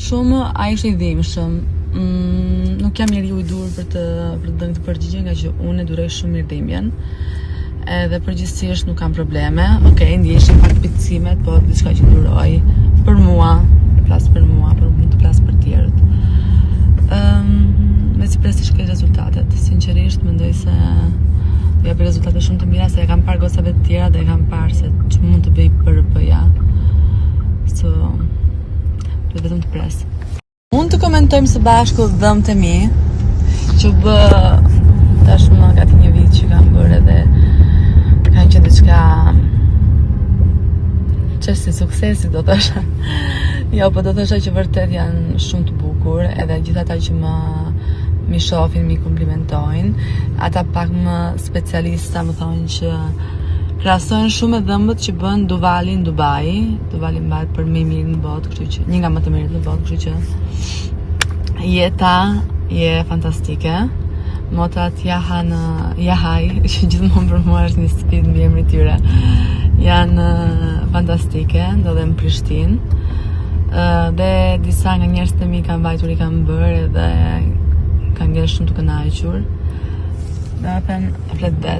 shumë, ai ishte I dhimbshëm. Nuk jam njeriu I dur për të dhënë këtë përgjigje, nga që unë e duroj shumë mirëdhëmbjen. Edhe përgjithsisht nuk kam probleme. Okej, ndjeshin pak picimet, po diçka që duroj për mua, flas për mua, por mund të flas për tjerët. Me si presi shkoj rezultatet. Sinqerisht mendoj se do japë rezultate shumë të mira, se e kam parë gocave të tjera dhe e kam parë se që mund të bëj PRP-ja. So, duhet vetëm të pres. Mund të komentojmë së bashku dhëmt e mi, që bë tashmë gati një vit që kam bërë edhe kanë qenë diçka çështje suksesi do thosha. Jo, po do thosha që vërtet janë shumë të bukur, edhe gjithë ata që mi shohin, mi komplimentojnë, ata pak më specialista më thonë që krahasojnë shumë me dhëmbët që bën Duvali në Dubai. Duvali mbahet për më mirë në botë, kështu që një nga më të mirët në botë, kështu që jeta je fantastike. Motrat Jahaj, që gjithmonë për mua është një sfidë mbi emrin e tyre, janë fantastike, ndodhen në Prishtinë. Dhe disa nga njerëzit e mi kanë vajtur I kanë bërë dhe kanë ngel shumë të kënaqur. Dhe flet det.